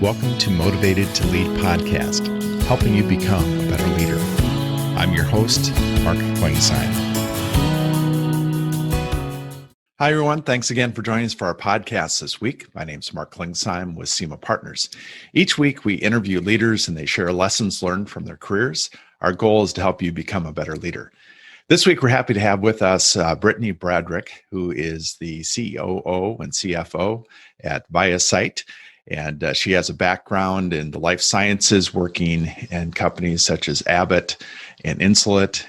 Welcome to Motivated to Lead podcast, helping you become a better leader. I'm your host, Mark Klingsheim. Hi, everyone. Thanks again for joining us for our podcast this week. My name is Mark Klingsheim with SEMA Partners. Each week, we interview leaders and they share lessons learned from their careers. Our goal is to help you become a better leader. This week, we're happy to have with us Brittany Bradrick, who is the COO and CFO at Viacyte. And she has a background in the life sciences, working in companies such as Abbott and Insulet.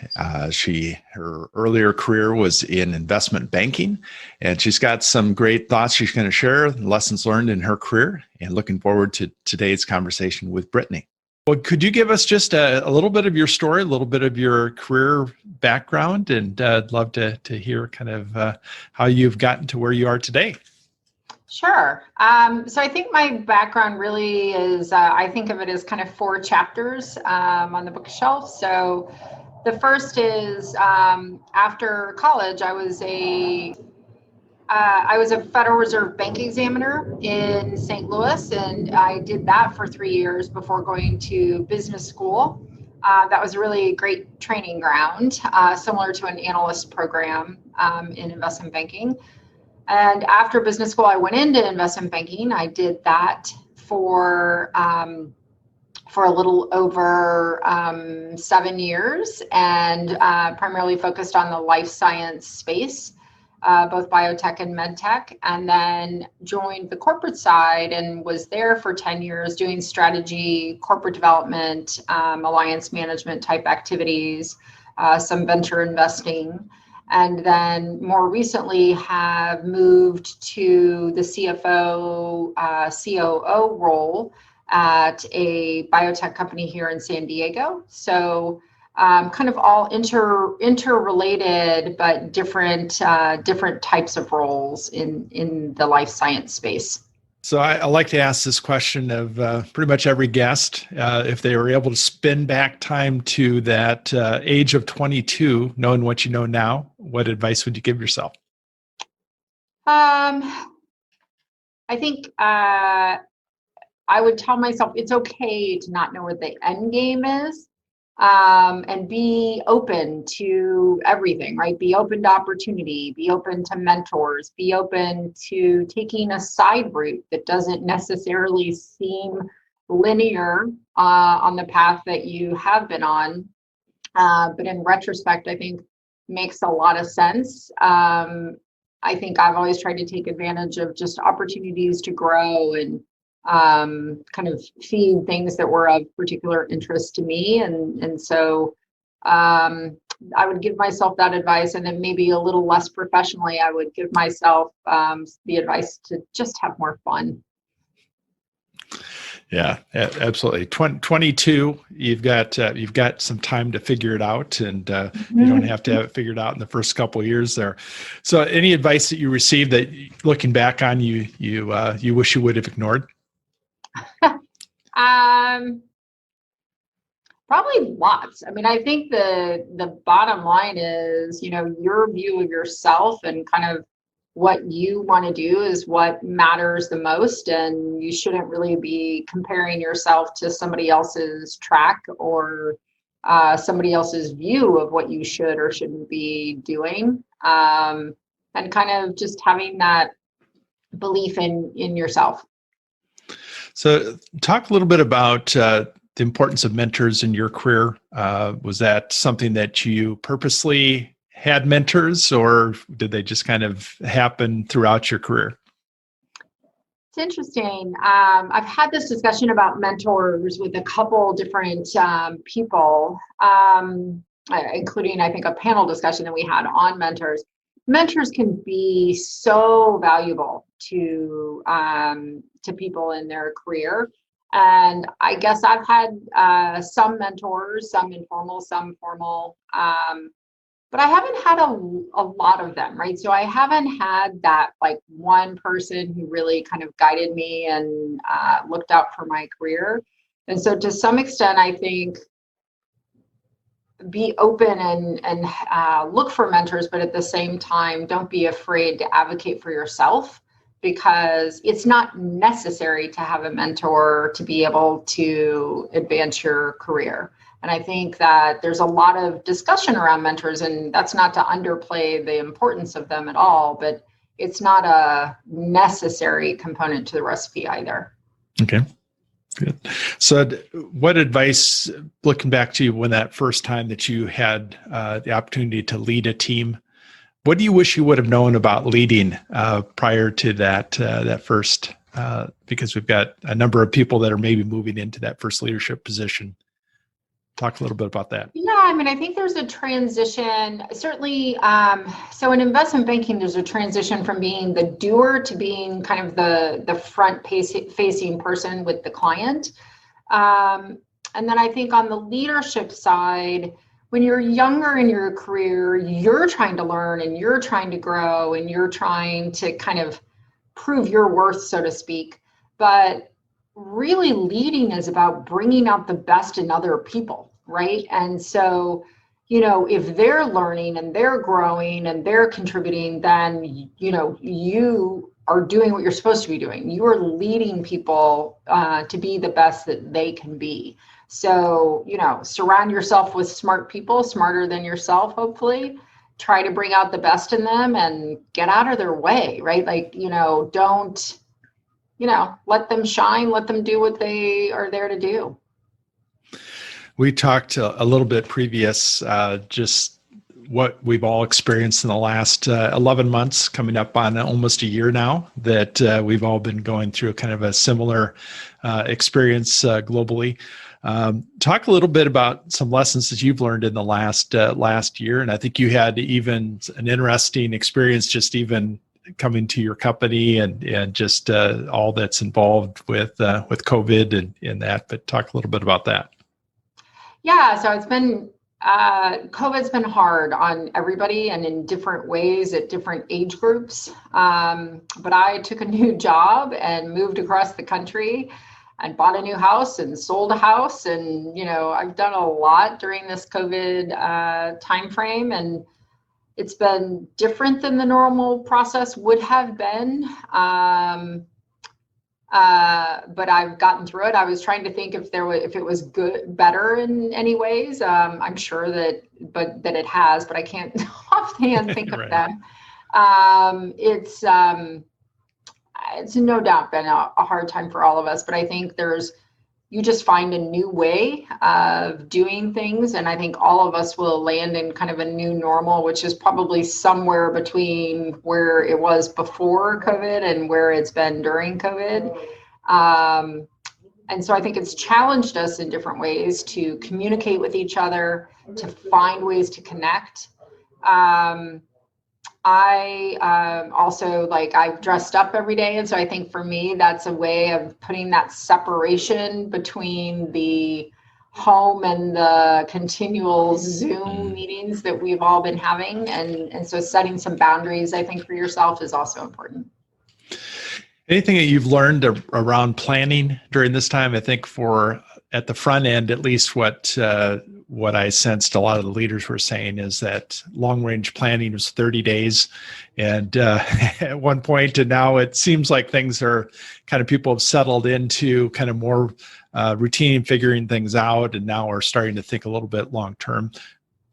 Her earlier career was in investment banking, and she's got some great thoughts she's going to share, lessons learned in her career, and looking forward to today's conversation with Brittany. Well, could you give us just a little bit of your story, a little bit of your career background, and I'd love to hear kind of how you've gotten to where you are today. Sure. So I think my background really is, I think of it as kind of 4 chapters on the bookshelf. So the first is after college, I was a Federal Reserve bank examiner in St. Louis, and I did that for 3 years before going to business school. That was really a great training ground, similar to an analyst program in investment banking. And after business school, I went into investment banking. I did that for a little over 7 years, and primarily focused on the life science space, both biotech and medtech, and then joined the corporate side and was there for 10 years doing strategy, corporate development, alliance management type activities, some venture investing. And then more recently have moved to the CFO, COO role at a biotech company here in San Diego. So kind of all interrelated, but different types of roles in the life science space. So I like to ask this question of pretty much every guest. If they were able to spin back time to that age of 22, knowing what you know now, what advice would you give yourself? I think I would tell myself it's okay to not know what the end game is, and be open to everything, right? Be open to opportunity, be open to mentors, be open to taking a side route that doesn't necessarily seem linear on the path that you have been on. But in retrospect, I think makes a lot of sense. I think I've always tried to take advantage of just opportunities to grow and kind of feed things that were of particular interest to me. And so I would give myself that advice. And then maybe a little less professionally, I would give myself the advice to just have more fun. Yeah, absolutely. 22, you've got some time to figure it out, and you don't have to have it figured out in the first couple of years there. So any advice that you received that looking back on you wish you would have ignored? Probably lots. I mean, I think the bottom line is, your view of yourself and kind of what you want to do is what matters the most. And you shouldn't really be comparing yourself to somebody else's track or somebody else's view of what you should or shouldn't be doing. And kind of just having that belief in yourself. So talk a little bit about the importance of mentors in your career. Was that something that you purposely had mentors, or did they just kind of happen throughout your career? It's interesting. I've had this discussion about mentors with a couple different people, including, I think, a panel discussion that we had on mentors. Mentors can be so valuable to people in their career. And I guess I've had some mentors, some informal, some formal, but I haven't had a lot of them, right? So I haven't had that like one person who really kind of guided me and looked out for my career. And so to some extent, I think be open and look for mentors, but at the same time, don't be afraid to advocate for yourself, because it's not necessary to have a mentor to be able to advance your career. And I think that there's a lot of discussion around mentors, and that's not to underplay the importance of them at all, but it's not a necessary component to the recipe either. Okay. Good. So what advice, looking back to when that first time that you had the opportunity to lead a team, what do you wish you would have known about leading prior to that first, because we've got a number of people that are maybe moving into that first leadership position. Talk a little bit about that. Yeah, I mean, I think there's a transition, certainly. So in investment banking, there's a transition from being the doer to being kind of the front facing person with the client. And then I think on the leadership side, when you're younger in your career, you're trying to learn and you're trying to grow and you're trying to kind of prove your worth, so to speak. But really leading is about bringing out the best in other people, right? And so, if they're learning and they're growing and they're contributing, then, you are doing what you're supposed to be doing. You are leading people to be the best that they can be. So, surround yourself with smart people, smarter than yourself, hopefully. Try to bring out the best in them and get out of their way, right? Like, don't, let them shine, let them do what they are there to do. We talked a little bit previous, just what we've all experienced in the last 11 months, coming up on almost a year now, that we've all been going through kind of a similar experience globally. Talk a little bit about some lessons that you've learned in the last year. And I think you had even an interesting experience, just even coming to your company and just all that's involved with COVID and in that. But talk a little bit about that. Yeah, so it's been COVID's been hard on everybody and in different ways at different age groups. But I took a new job and moved across the country and bought a new house and sold a house. And, I've done a lot during this COVID timeframe, and it's been different than the normal process would have been. But I've gotten through it. I was trying to think if it was better in any ways. I'm sure that it has, but I can't offhand think of right. them. It's no doubt been a hard time for all of us, but I think you just find a new way of doing things. And I think all of us will land in kind of a new normal, which is probably somewhere between where it was before COVID and where it's been during COVID. And so I think it's challenged us in different ways to communicate with each other, to find ways to connect. I also I've dressed up every day. And so I think for me, that's a way of putting that separation between the home and the continual Zoom meetings that we've all been having. And so setting some boundaries, I think, for yourself is also important. Anything that you've learned around planning during this time? I think at the front end, at least what I sensed a lot of the leaders were saying is that long-range planning was 30 days. And at one point, and now it seems like things are kind of, people have settled into kind of more routine, figuring things out, and now are starting to think a little bit long-term.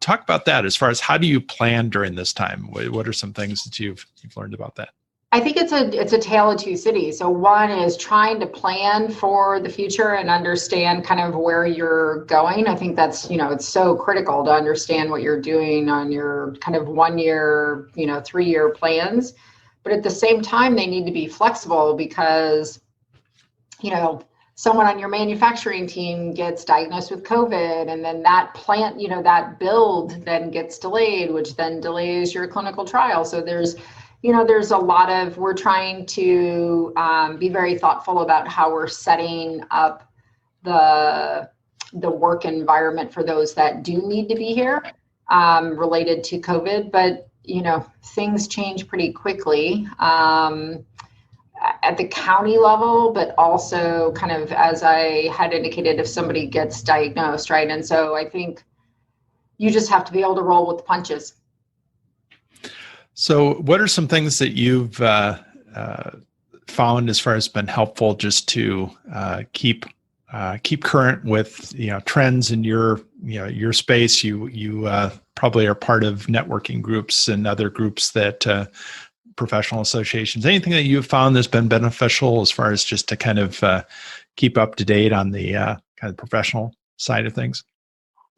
Talk about that as far as how do you plan during this time? What are some things that you've learned about that? I think it's a tale of two cities. So one is trying to plan for the future and understand kind of where you're going. I think that's, it's so critical to understand what you're doing on your kind of 1 year, 3-year plans. But at the same time, they need to be flexible because, someone on your manufacturing team gets diagnosed with COVID, and then that plant, that build then gets delayed, which then delays your clinical trial. So there's a lot of, we're trying to be very thoughtful about how we're setting up the work environment for those that do need to be here related to COVID. But, things change pretty quickly at the county level, but also kind of, as I had indicated, if somebody gets diagnosed, right? And so I think, you just have to be able to roll with the punches. So what are some things that you've found as far as been helpful just to keep current with trends in your space? You probably are part of networking groups and other groups that professional associations. Anything that you've found that's been beneficial as far as just to kind of keep up to date on the kind of professional side of things?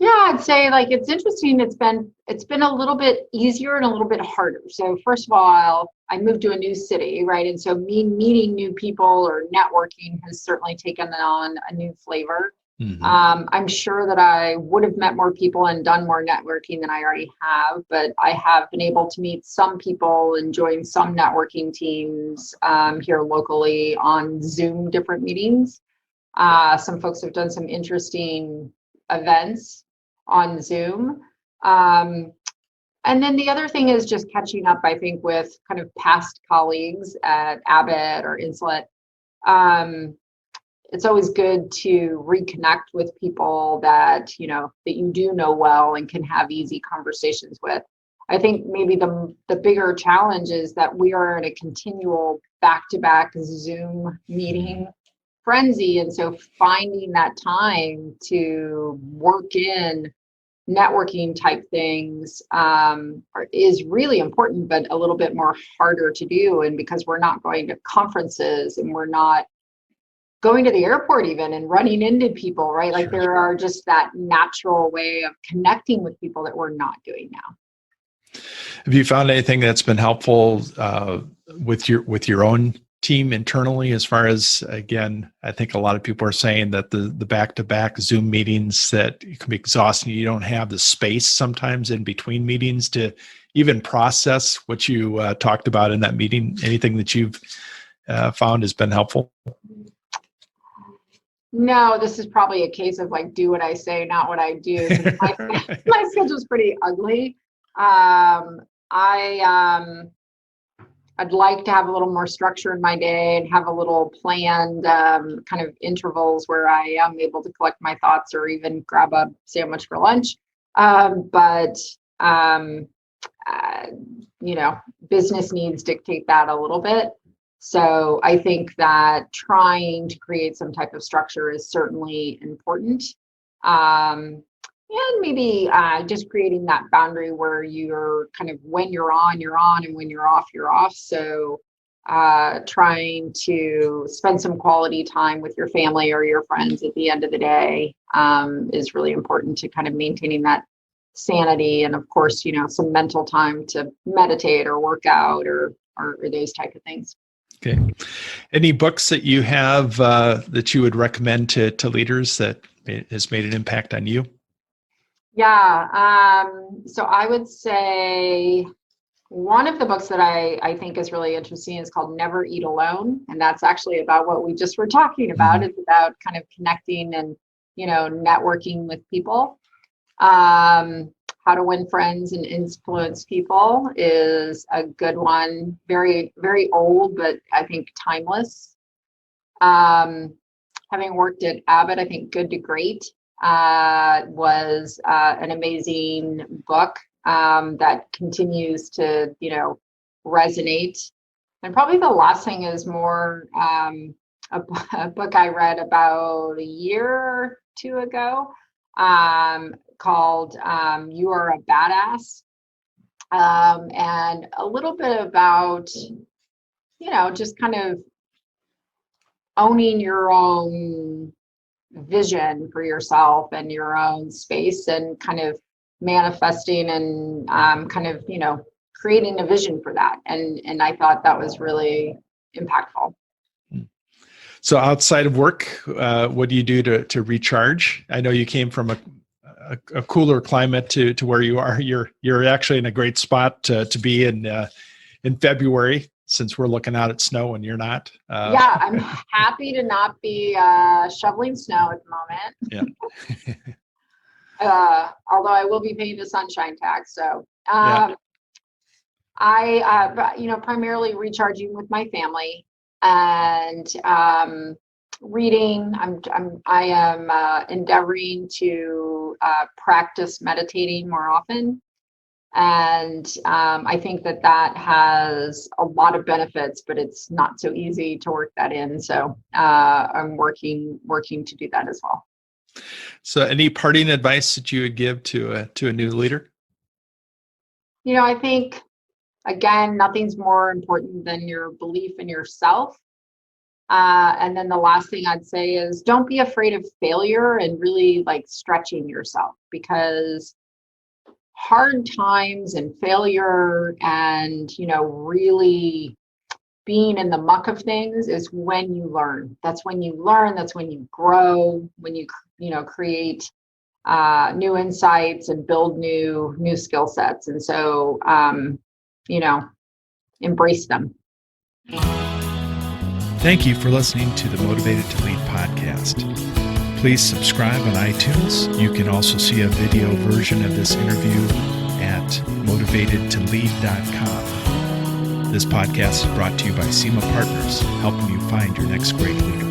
Yeah, I'd say like it's interesting. It's been a little bit easier and a little bit harder. So first of all, I moved to a new city, right? And so me meeting new people or networking has certainly taken on a new flavor. Mm-hmm. I'm sure that I would have met more people and done more networking than I already have, but I have been able to meet some people and join some networking teams here locally on Zoom, different meetings. Some folks have done some interesting events on Zoom. And then the other thing is just catching up, I think, with kind of past colleagues at Abbott or Insulet. It's always good to reconnect with people that you do know well and can have easy conversations with. I think maybe the bigger challenge is that we are in a continual back-to-back Zoom meeting frenzy. And so finding that time to work in networking type things is really important, but a little bit more harder to do. And because we're not going to conferences and we're not going to the airport even and running into people, right? Like there are just that natural way of connecting with people that we're not doing now. Have you found anything that's been helpful with your own team internally, as far as, again, I think a lot of people are saying that the back-to-back Zoom meetings, that it can be exhausting. You don't have the space sometimes in between meetings to even process what you talked about in that meeting. Anything that you've found has been helpful? No, this is probably a case of like, do what I say, not what I do. My schedule's pretty ugly. I'd like to have a little more structure in my day and have a little planned kind of intervals where I am able to collect my thoughts or even grab a sandwich for lunch. But business needs dictate that a little bit. So I think that trying to create some type of structure is certainly important. And maybe just creating that boundary where you're kind of, when you're on, and when you're off, you're off. So trying to spend some quality time with your family or your friends at the end of the day is really important to kind of maintaining that sanity. And of course, some mental time to meditate or work out or those type of things. Okay. Any books that you have that you would recommend to leaders that has made an impact on you? Yeah. So I would say one of the books that I think is really interesting is called Never Eat Alone. And that's actually about what we just were talking about. Mm-hmm. It's about kind of connecting and, networking with people. How to Win Friends and Influence People is a good one. Very, very old, but I think timeless. Having worked at Abbott, I think Good to Great was an amazing book that continues to, resonate. And probably the last thing is more a book I read about a year or two ago called You Are a Badass. And a little bit about, just kind of owning your own vision for yourself and your own space and kind of manifesting and kind of, creating a vision for that. And I thought that was really impactful. So outside of work, what do you do to recharge? I know you came from a cooler climate to where you are. You're actually in a great spot to be in February, since we're looking out at snow and you're not. Yeah, I'm happy to not be shoveling snow at the moment. Yeah. Although I will be paying the sunshine tax. So Yeah. I primarily recharging with my family and reading. I am endeavoring to practice meditating more often. And I think that has a lot of benefits, but it's not so easy to work that in. So I'm working to do that as well. So any parting advice that you would give to a new leader? I think, again, nothing's more important than your belief in yourself. And then the last thing I'd say is don't be afraid of failure and really stretching yourself, because hard times and failure and, really being in the muck of things is when you learn. That's when you learn. That's when you grow, when you, create new insights and build new skill sets. And so, embrace them. Thank you for listening to the Motivated to Lead podcast. Please subscribe on iTunes. You can also see a video version of this interview at motivatedtolead.com. This podcast is brought to you by SEMA Partners, helping you find your next great leader.